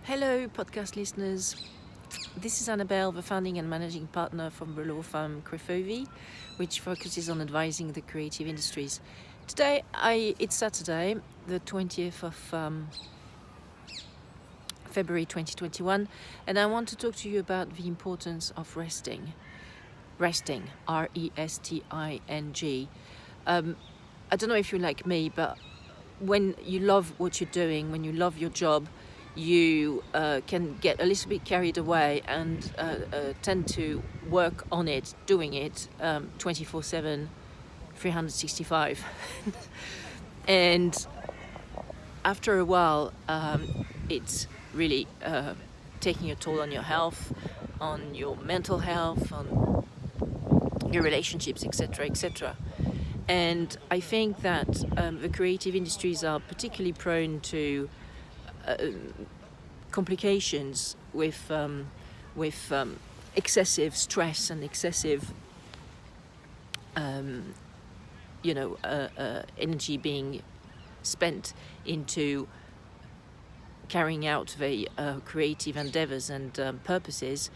Hello, podcast listeners. This is Annabelle, the founding and managing partner from the law firm Crefovi, which focuses on advising the creative industries. Today, it's Saturday, the 20th of February 2021, and I want to talk to you about the importance of resting. Resting, R-E-S-T-I-N-G. I don't know if you're like me, but when you love what you're doing, when you love your job, you can get a little bit carried away and tend to work on it, doing it 24/7, 365. And after a while, it's really taking a toll on your health, on your mental health, on your relationships, etc., etc. And I think that the creative industries are particularly prone to complications with excessive stress and excessive energy being spent into carrying out the creative endeavors and purposes,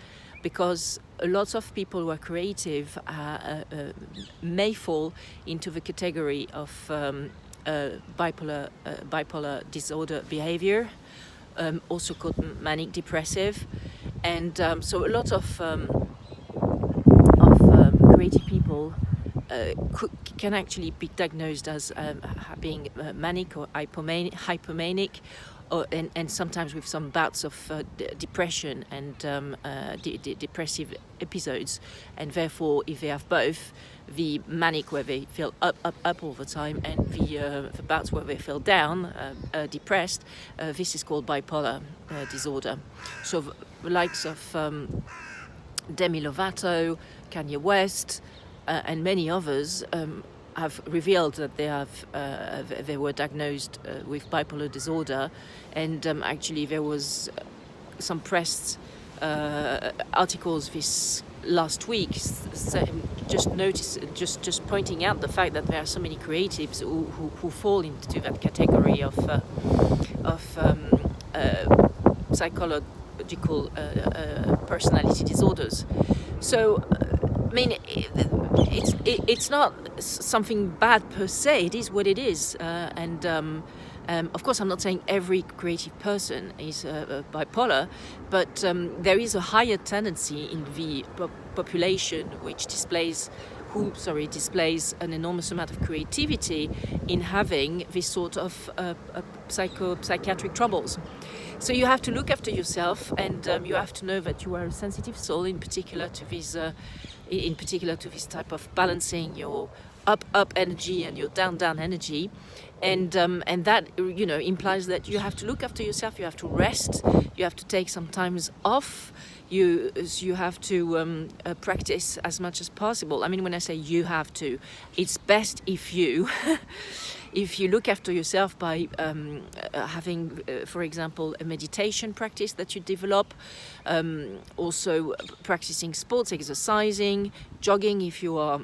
because a lot of people who are creative may fall into the category of bipolar disorder behavior, also called manic depressive, and so a lot of creative people can actually be diagnosed as being manic or hypomanic, and sometimes with some bouts of depression and depressive episodes. And therefore, if they have both, the manic where they feel up all the time, and the bouts where they feel down, depressed, this is called bipolar disorder. So the likes of Demi Lovato, Kanye West, and many others have revealed that they were diagnosed with bipolar disorder, and actually there was some press articles this last week just pointing out the fact that there are so many creatives who fall into that category of psychological personality disorders. So I mean, it's not something bad per se. It is what it is, and of course, I'm not saying every creative person is bipolar, but there is a higher tendency in the population which displays an enormous amount of creativity in having this sort of psychiatric troubles. So you have to look after yourself, and you have to know that you are a sensitive soul, in particular to this type of balancing your up energy and your down energy, and that implies that you have to look after yourself. You have to rest. You have to take some times off. You have to practice as much as possible. I mean, when I say you have to, it's best if you if you look after yourself by having, for example, a meditation practice that you develop, also practicing sports, exercising, jogging if you are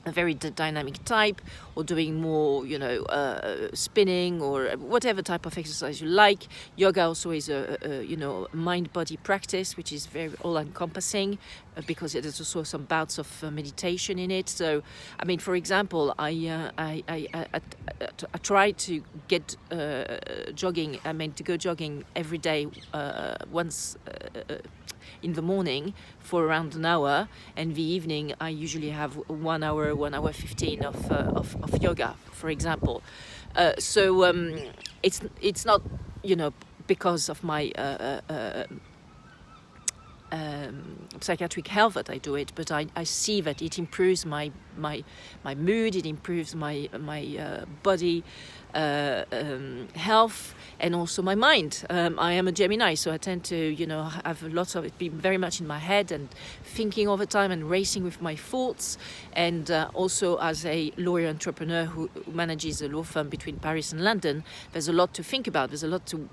a very dynamic type, or doing more, spinning or whatever type of exercise you like. Yoga also is a mind-body practice, which is very all-encompassing, because there's also some bouts of meditation in it. So, I mean, for example, I try to get jogging. I mean, to go jogging every day, once in the morning for around an hour, and the evening I usually have 1 hour 15 of yoga, for example. So it's not because of my psychiatric health that I do it, but I see that it improves my mood, it improves my body health, and also my mind. I am a Gemini, so I tend to have lots of it be very much in my head and thinking all the time and racing with my thoughts. And also, as a lawyer entrepreneur who manages a law firm between Paris and London, there's a lot to think about. There's a lot to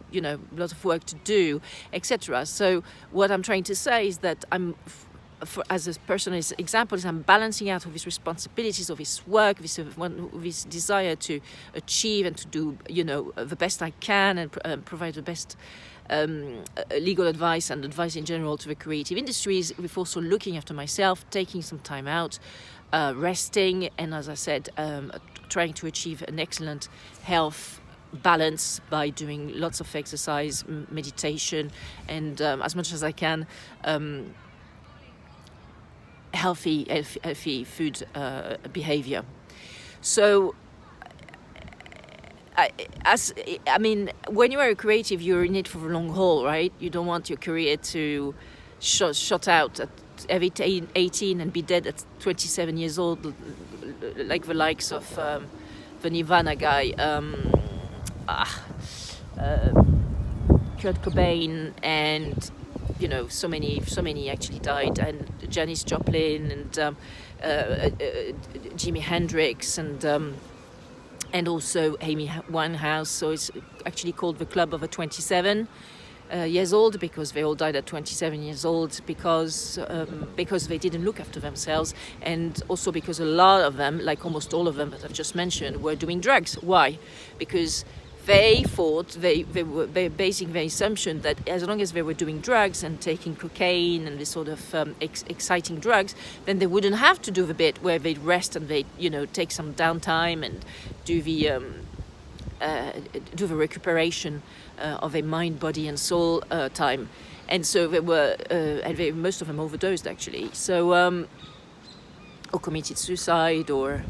lot of work to do, etc. So what I'm trying to say is that I'm as a personal example, is I'm balancing out of his responsibilities, of his work, with his desire to achieve and to do, the best I can, and provide the best legal advice and advice in general to the creative industries, with also looking after myself, taking some time out, resting, and as I said, trying to achieve an excellent health balance by doing lots of exercise, meditation, and as much as I can, healthy food behavior. So when you are a creative, you're in it for the long haul, right? You don't want your career to shut out at every 18 and be dead at 27 years old, like the likes of the Nirvana guy, Kurt Cobain, and so many actually died, and Janis Joplin, and Jimi Hendrix, and also Amy Winehouse. So it's actually called the Club of the 27 years old, because they all died at 27 years old because they didn't look after themselves, and also because a lot of them, like almost all of them that I've just mentioned, were doing drugs. Why? Because they thought, they were basing their assumption that as long as they were doing drugs and taking cocaine and this sort of exciting drugs, then they wouldn't have to do the bit where they'd rest and they'd take some downtime and do the recuperation of their mind, body, and soul time. And so they were, most of them overdosed actually. So, or committed suicide, or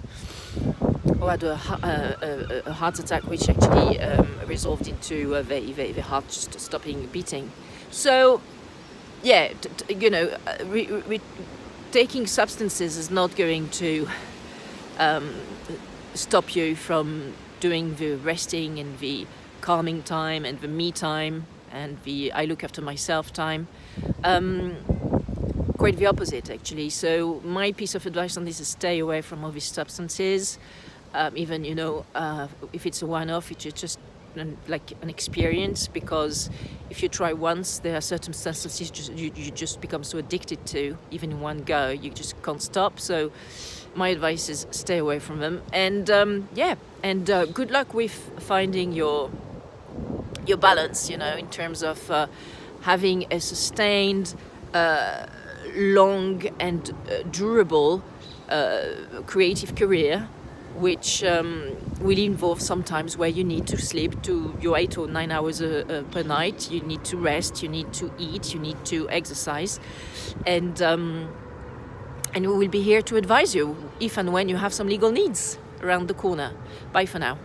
had a heart attack, which actually resolved into the heart just stopping beating. So, yeah, taking substances is not going to stop you from doing the resting and the calming time and the me time and the I look after myself time. Quite the opposite, actually. So my piece of advice on this is stay away from all these substances. Even if it's a one-off, it's just like an experience, because if you try once, there are certain substances you just become so addicted to, even in one go, you just can't stop. So my advice is stay away from them, and good luck with finding your balance, in terms of having a sustained, long and durable creative career, which will involve sometimes where you need to sleep to your 8 or 9 hours per night. You need to rest, you need to eat, you need to exercise, and we will be here to advise you if and when you have some legal needs around the corner. Bye for now.